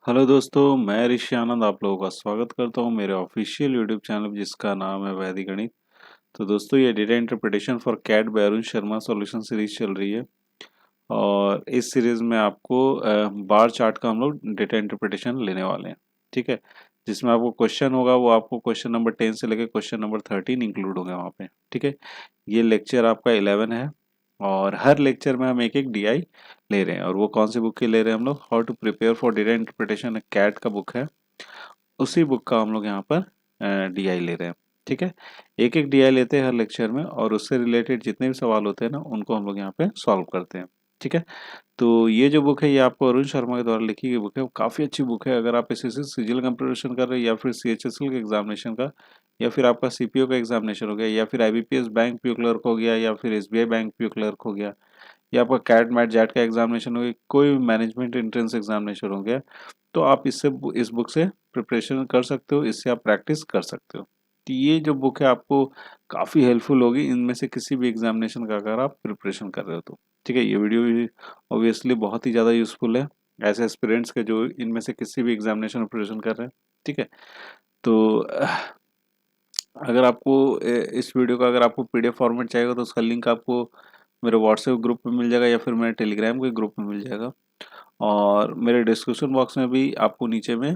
Hello दोस्तों, मैं ऋषि आनंद आप लोगों का स्वागत करता हूं मेरे ऑफिशियल यूट्यूब चैनल जिसका नाम है वैदिक गणित। तो दोस्तों ये data interpretation for CAT by Arun Sharma solution series चल रही है और इस सीरीज में आपको बार चार्ट का हम लोग डेटा इंटरप्रिटेशन लेने वाले हैं। ठीक है, जिसमें आपको क्वेश्चन होगा वो आपको क्वेश्चन नंबर 10 से लेकर क्वेश्चन नंबर 13 इंक्लूड होंगे वहाँ पे। ठीक है, ये लेक्चर आपका 11 है और हर लेक्चर में हम एक एक डीआई ले रहे हैं। और वो कौन सी बुक की ले रहे हैं हम लोग? How to prepare for data interpretation CAT का बुक है, उसी बुक का हम लोग यहाँ पर डीआई ले रहे हैं। ठीक है, एक एक डीआई लेते हैं हर लेक्चर में और उससे रिलेटेड जितने भी सवाल होते हैं ना उनको हम लोग यहाँ पे सॉल्व करते हैं। ठीक है, तो ये जो बुक है ये आपको अरुण शर्मा के द्वारा लिखी गई बुक है। वो काफ़ी अच्छी बुक है। अगर आप इसी से सीजीएल का प्रिपरेशन कर रहे हैं या फिर सीएचएसएल के एग्जामिनेशन का या फिर आपका सीपीओ का एग्जामिनेशन हो गया या फिर आईबीपीएस बैंक पीओ क्लर्क हो गया या फिर एसबीआई बैंक पीओ क्लर्क हो गया या आपका कैट मैट जैट का एग्जामिनेशन हो गया, कोई भी मैनेजमेंट एंट्रेंस एग्जामिनेशन हो गया, तो आप इस बुक से प्रिपरेशन कर सकते हो, इससे आप प्रैक्टिस कर सकते हो। तो ये जो बुक है आपको काफ़ी हेल्पफुल होगी इनमें से किसी भी एग्जामिनेशन का अगर आप प्रिपरेशन कर रहे हो तो। ठीक है, ये वीडियो भी ऑब्वियसली बहुत ही ज़्यादा यूजफुल है ऐसे एस्पिरेंट्स के जो इनमें से किसी भी एग्जामिनेशन में प्रिपरेशन कर रहे हैं। ठीक है, तो अगर आपको इस वीडियो का अगर आपको पीडीएफ फॉर्मेट चाहिए तो उसका लिंक आपको मेरे व्हाट्सएप ग्रुप में मिल जाएगा या फिर मेरे टेलीग्राम के ग्रुप में मिल जाएगा और मेरे डिस्क्रिप्शन बॉक्स में भी आपको नीचे में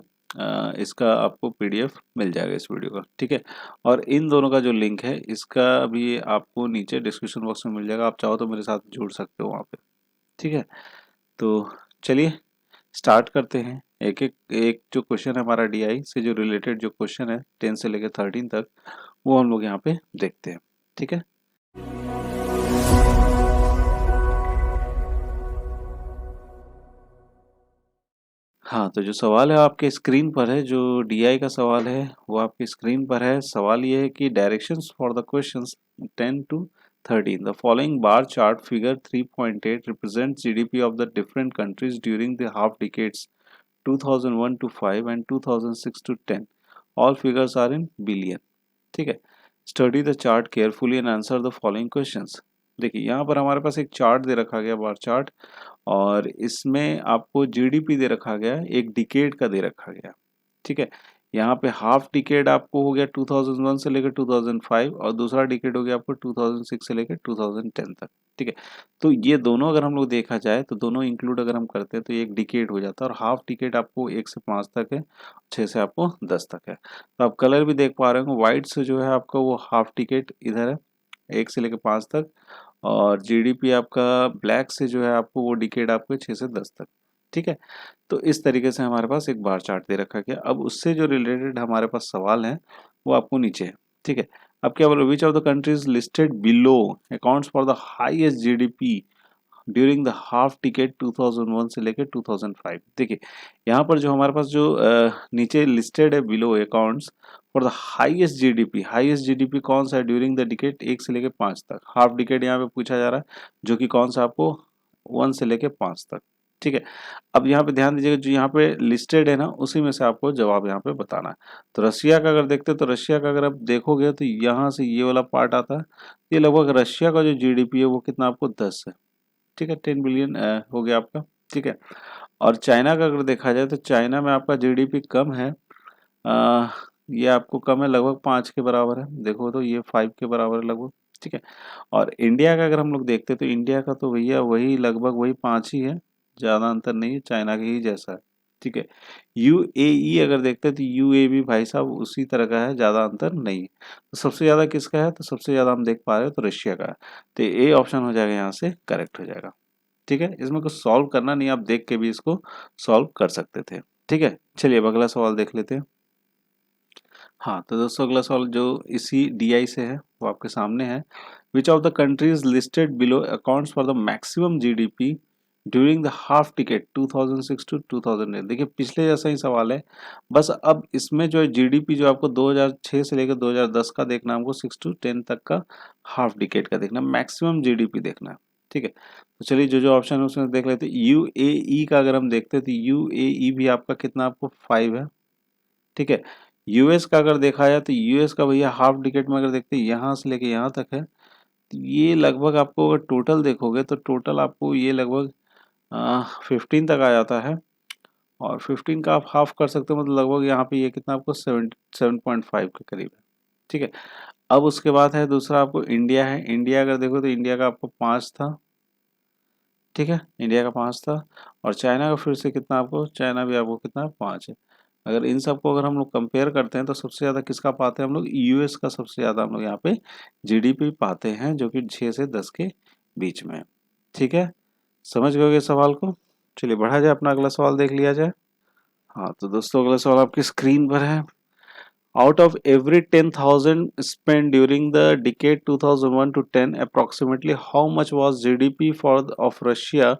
इसका आपको पीडीएफ मिल जाएगा इस वीडियो का। ठीक है, और इन दोनों का जो लिंक है इसका भी आपको नीचे डिस्क्रिप्शन बॉक्स में मिल जाएगा। आप चाहो तो मेरे साथ जुड़ सकते हो वहाँ पे। ठीक है, तो चलिए स्टार्ट करते हैं। एक एक एक जो क्वेश्चन है हमारा डीआई से जो रिलेटेड जो क्वेश्चन है 10 से लेकर 13 तक वो हम लोग यहाँ पे देखते हैं। ठीक है, हाँ, तो जो सवाल है आपके स्क्रीन पर है, जो डीआई का सवाल है वो आपकी स्क्रीन पर है। सवाल ये है कि directions for the questions 10 to 13 the following bar chart figure 3.8 represents GDP of the different countries during the half decades 2001 to 5 and 2006 to 10. All figures are in billion. ठीक है, study the chart carefully and answer the following questions. देखिए यहाँ पर हमारे पास एक chart दे रखा गया, bar chart, और इसमें आपको जीडीपी दे रखा गया, एक डिकेड का दे रखा गया। ठीक है, यहाँ पे हाफ डिकेड आपको हो गया 2001 से लेकर 2005 और दूसरा डिकेड हो गया आपको 2006 से लेकर 2010 तक। ठीक है, तो ये दोनों अगर हम लोग देखा जाए तो दोनों इंक्लूड अगर हम करते हैं तो ये एक डिकेड हो जाता है और हाफ डिकेड आपको 1 से 5 तक है, 6 से आपको 10 तक है। तो आप कलर भी देख पा रहे होंगे, व्हाइट से जो है आपका वो हाफ डिकेड इधर है 1 से लेकर 5 तक और जीडीपी आपका ब्लैक से जो है आपको वो डिकेड आपको 6 से 10 तक। ठीक है, तो इस तरीके से हमारे पास एक बार चार्ट दे रखा गया। अब उससे जो रिलेटेड हमारे पास सवाल है वो आपको नीचे है। ठीक है, अब क्या बोलो, विच of the countries listed below accounts for the highest GDP during the half ticket 2001 से लेकर 2005। देखिए यहाँ पर जो हमारे पास जो नीचे लिस्टेड है below accounts for the highest GDP कौन सा है ड्यूरिंग द डिकेट 1 से लेकर 5 तक। हाफ डिकेट यहाँ पे पूछा जा रहा है जो कि कौन सा आपको 1 से लेकर 5 तक। ठीक है, अब यहाँ पे ध्यान दीजिएगा जो यहाँ पे लिस्टेड है ना उसी में से आपको जवाब यहाँ पे बताना है। तो रशिया का अगर देखते तो रशिया का अगर आप देखोगे तो यहाँ से ये वाला पार्ट आता है, ये लगभग रशिया का जो जीडीपी है वो कितना आपको 10 है। ठीक है, 10 बिलियन हो गया आपका। ठीक है, और चाइना का अगर देखा जाए तो चाइना में आपका जीडीपी कम है, अ, ये आपको कम है, लगभग 5 के बराबर है। देखो तो ये 5 के बराबर है लगभग। ठीक है, और इंडिया का अगर हम लोग देखते हैं तो इंडिया का तो भैया वही लगभग वही 5 ही है, ज़्यादा अंतर नहीं है, चाइना के ही जैसा है। ठीक है, यूएई अगर देखते हैं तो यूएई भी भाई साहब उसी तरह का है, ज़्यादा अंतर नहीं है। तो सबसे ज़्यादा किसका है? तो सबसे ज़्यादा हम देख पा रहे हैं तो रशिया का है। तो ए ऑप्शन हो जाएगा, यहाँ से करेक्ट हो जाएगा। ठीक है, इसमें कुछ सॉल्व करना नहीं, आप देख के भी इसको सॉल्व कर सकते थे। ठीक है, चलिए अब अगला सवाल देख लेते हैं। हाँ, तो दोस्तों अगला सवाल जो इसी डीआई से है वो आपके सामने है। Which of the countries listed below accounts for the maximum GDP during the half decade 2006 to 2008। देखिए पिछले जैसा ही सवाल है, बस अब इसमें जो है जीडीपी जो आपको 2006 से लेकर 2010 का देखना है, हमको 6 to 10 तक का हाफ डिकेट का देखना है, मैक्सिमम जीडीपी देखना है। ठीक है, तो चलिए जो जो ऑप्शन है उसमें देख लेते हैं। यूएई का अगर हम देखते हैं तो यूएई भी आपका कितना आपको 5 है। ठीक है, यूएस का अगर देखा जाए तो यूएस का भैया हाफ डिकेट में अगर देखते हैं यहाँ से लेके यहाँ तक है, तो ये लगभग आपको अगर टोटल देखोगे तो टोटल आपको ये लगभग 15 तक आ जाता है और 15 का आप हाफ कर सकते हो, मतलब लगभग यहाँ पे ये कितना आपको 7.5 के करीब है। ठीक है, अब उसके बाद है दूसरा आपको इंडिया है। इंडिया अगर देखो तो इंडिया का आपको 5 था। ठीक है, इंडिया का 5 था। और चाइना का फिर से कितना आपको, चाइना भी आपको कितना 5 है। अगर इन सबको अगर हम लोग कंपेयर करते हैं तो सबसे ज़्यादा किसका पाते हैं हम लोग, यूएस का सबसे ज़्यादा हम लोग यहाँ पे जीडीपी पाते हैं, जो कि 6 से 10 के बीच में है। ठीक है, समझ गए सवाल को। चलिए बढ़ा जाए, अपना अगला सवाल देख लिया जाए। हाँ तो दोस्तों अगला सवाल आपकी स्क्रीन पर है। Out of every 10,000 spent during the decade 2001 to 10, approximately how much was GDP of Russia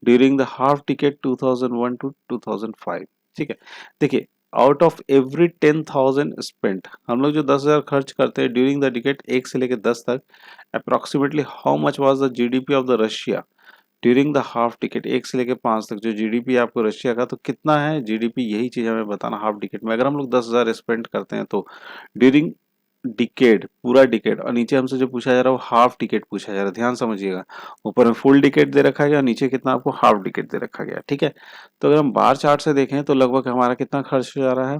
during the half decade 2001 to 2005? ठीक है, देखिए आउट ऑफ एवरी 10,000 स्पेंट, हम लोग जो 10,000 खर्च करते हैं ड्यूरिंग द डिकेट 1 से लेकर 10 तक, approximately how much was the GDP of the Russia during the half ticket 1 से लेकर 5 तक, जो जीडीपी आपको रशिया का तो कितना है जीडीपी, यही चीज हमें बताना हाफ टिकट में। अगर हम लोग 10,000 स्पेंड करते हैं तो ड्यूरिंग डिकेड, पूरा डिकेड, और नीचे हमसे जो पूछा जा रहा है वो हाफ टिकट पूछा जा रहा है, ध्यान समझिएगा। ऊपर में फुल डिकेड दे रखा गया, नीचे कितना आपको हाफ डिकेड दे रखा गया। ठीक है, तो अगर हम बार चार्ट से देखें तो लगभग हमारा कितना खर्च हो जा रहा है।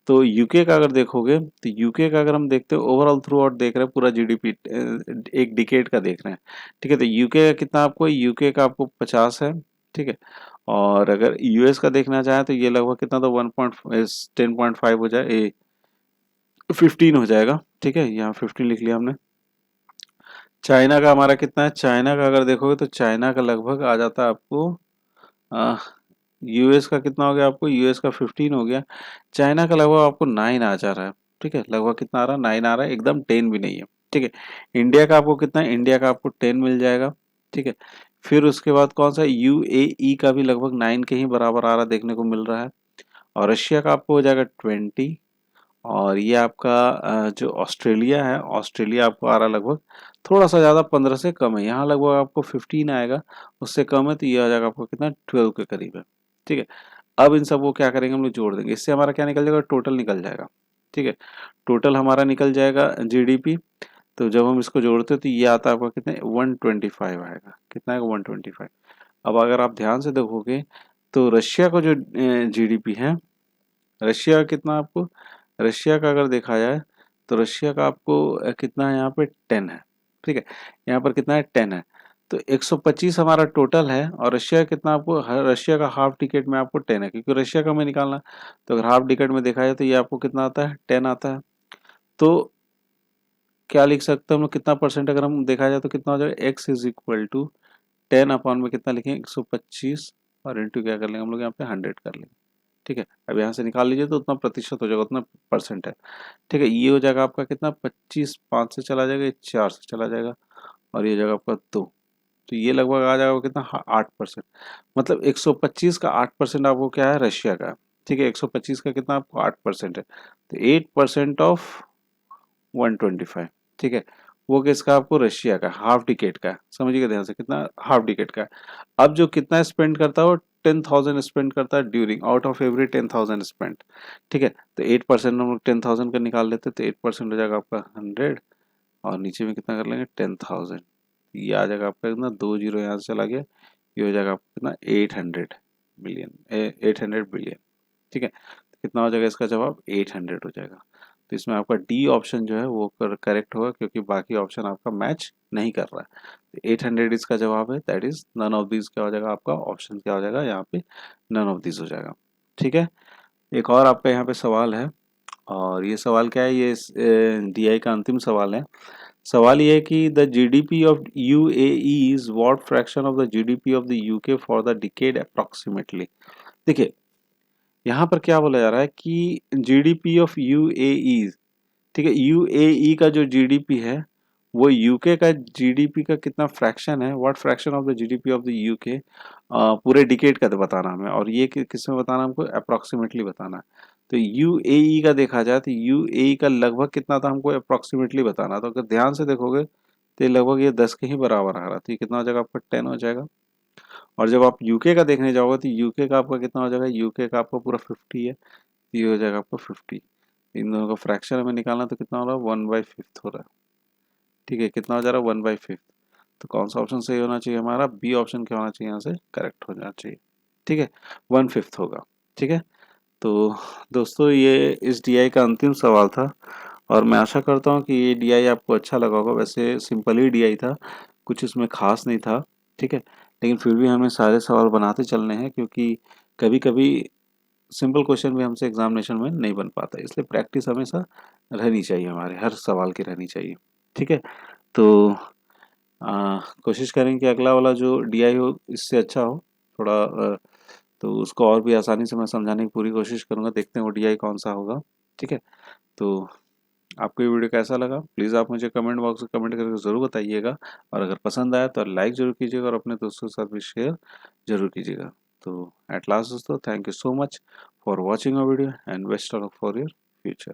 तो यूके का अगर देखोगे तो यूके का अगर हम देखते हैं ओवरऑल थ्रू आउट देख रहे हैं, पूरा जीडीपी एक डिकेड का देख रहे हैं। ठीक है, तो यूके का कितना आपको, यूके का आपको 50 है। ठीक है, और अगर यूएस का देखना चाहें तो ये लगभग कितना, तो 10.5 हो जाए, 15 हो जाएगा। ठीक है, यहाँ 15 लिख लिया हमने। चाइना का हमारा कितना है, चाइना का अगर देखोगे तो चाइना का लगभग आ जाता है आपको, यूएस का कितना हो गया आपको, यूएस का 15 हो गया। चाइना का लगभग आपको 9 आ जा रहा है। ठीक है, लगभग कितना आ रहा है, 9 आ रहा है, एकदम 10 भी नहीं है। ठीक है, इंडिया का आपको कितना है, इंडिया का आपको 10 मिल जाएगा। ठीक है, फिर उसके बाद कौन सा, यूएई का भी लगभग 9 के ही बराबर आ रहा देखने को मिल रहा है। और रशिया का आपको हो जाएगा 20। और ये आपका जो ऑस्ट्रेलिया है, ऑस्ट्रेलिया आपको आ रहा है लगभग थोड़ा सा ज़्यादा, 15 से कम है, यहाँ लगभग आपको 15 आएगा, उससे कम है तो ये आ जाएगा आपको कितना, 12 के करीब है। ठीक है, अब इन सबको क्या करेंगे हम लोग, जोड़ देंगे, इससे हमारा क्या निकल जाएगा, टोटल निकल जाएगा। ठीक है, टोटल हमारा निकल जाएगा जीडीपी। तो जब हम इसको जोड़ते हैं तो ये आता है आपका कितने, 125 आएगा। कितना आएगा, 125। अब अगर आप ध्यान से देखोगे तो रशिया का जो जीडीपी है, रशिया का कितना आपको, रशिया का अगर देखा जाए तो रशिया का आपको कितना है यहाँ पे, 10 है। ठीक है, यहाँ पर कितना है, 10 है। तो 125 हमारा टोटल है, और रशिया का कितना आपको, रशिया का हाफ टिकट में आपको 10 है, क्योंकि रशिया का हमें निकालना है। तो अगर हाफ टिकट में देखा जाए तो ये आपको कितना आता है, 10 आता है। तो क्या लिख सकते हैं हम लोग, कितना परसेंट अगर हम देखा जाए तो कितना हो जाएगा, x is equal to 10 upon में कितना लिखेंगे, 125, और इंटू क्या कर लेंगे हम लोग यहाँ पे 100 कर लेंगे। ठीक है, अब यहाँ से निकाल लीजिए तो उतना प्रतिशत हो जाएगा, उतना परसेंट है। ठीक है, ये हो जाएगा आपका कितना, 25, 5 से चला जाएगा, ये 4 से चला जाएगा, और ये जाएगा आपका 2। तो ये लगभग आ जाएगा कितना, 8%। मतलब 125 का 8% आपको क्या है, रशिया का है। ठीक है, 125 का कितना आपको 8% है, तो 8% ऑफ 125। ठीक है, वो किसका आपको, रशिया का, हाफ डिकेट का है। समझिएगा ध्यान से, कितना, हाफ डिकेट का है। अब जो कितना स्पेंड करता है वो 10,000 स्पेंड करता है during, out of every 10,000 spend. ठीक है, तो 8% हम लोग 10,000 का निकाल लेते हैं, तो 8% हो जाएगा आपका 100, और नीचे में कितना कर लेंगे, 10,000। ये आ जाएगा आपका कितना, 2 जीरो यहाँ से चला गया, ये हो जाएगा आपका कितना, 800 मिलियन, 800 बिलियन। ठीक है, तो कितना हो जाएगा इसका जवाब, 800 हो जाएगा। तो इसमें आपका डी ऑप्शन जो है वो करेक्ट होगा, क्योंकि बाकी ऑप्शन आपका मैच नहीं कर रहा है। तो 800 इसका जवाब है, that is none of this क्या हो जाएगा आपका, ऑप्शन क्या हो जाएगा यहाँ पे, नन ऑफ दिस हो जाएगा। ठीक है, एक और आपका यहाँ पे सवाल है, और ये सवाल क्या है, ये डीआई का अंतिम सवाल है। सवाल ये है कि the GDP of UAE is what fraction of the GDP of the UK for the decade approximately. देखिए यहाँ पर क्या बोला जा रहा है कि जीडीपी ऑफ यूएई, ठीक है, यूएई का जो जीडीपी है वो यूके का जीडीपी का कितना फ्रैक्शन है, what fraction of the GDP of the UK, पूरे डिकेड का तो बताना हमें, और ये किस में बताना हमको, अप्रोक्सीमेटली बताना है। तो यूएई का देखा जाए तो यूएई का लगभग कितना था हमको अप्रोक्सीमेटली बताना, तो अगर ध्यान से देखोगे तो ये लगभग ये 10 के ही बराबर आ रहा, तो ये कितना हो जाएगा आपका, 10 हो जाएगा। और जब आप यूके का देखने जाओगे तो यूके का आपका कितना हो जाएगा, यूके का आपका पूरा 50 है, तो ये हो जाएगा आपका 50। इन दोनों का फ्रैक्शन हमें निकालना, तो कितना हो रहा है, 1/5 हो रहा है। ठीक है, कितना हो जा रहा है, 1/5। तो कौन सा ऑप्शन सही होना चाहिए हमारा, बी ऑप्शन क्या होना चाहिए, यहाँ से करेक्ट हो जाना चाहिए। ठीक है, 1/5 होगा। ठीक है। तो दोस्तों ये इस डीआई का अंतिम सवाल था और मैं आशा करता हूँ कि ये डीआई आपको अच्छा लगा होगा। वैसे सिंपल ही डीआई था, कुछ इसमें खास नहीं था। ठीक है, लेकिन फिर भी हमें सारे सवाल बनाते चलने हैं क्योंकि कभी कभी सिंपल क्वेश्चन भी हमसे एग्जामिनेशन में नहीं बन पाता, इसलिए प्रैक्टिस हमेशा रहनी चाहिए, हमारे हर सवाल की रहनी चाहिए। ठीक है। तो कोशिश करें कि अगला वाला जो डीआई हो इससे अच्छा हो थोड़ा, तो उसको और भी आसानी से मैं समझाने की पूरी कोशिश करूंगा। देखते हैं वो डीआई कौन सा होगा। ठीक है। तो आपको ये वीडियो कैसा लगा प्लीज़ आप मुझे कमेंट बॉक्स में कमेंट करके ज़रूर बताइएगा, और अगर पसंद आया तो लाइक ज़रूर कीजिएगा और अपने दोस्तों के साथ भी शेयर ज़रूर कीजिएगा। तो एट लास्ट दोस्तों, thank you so much for watching a video and best of luck for your future.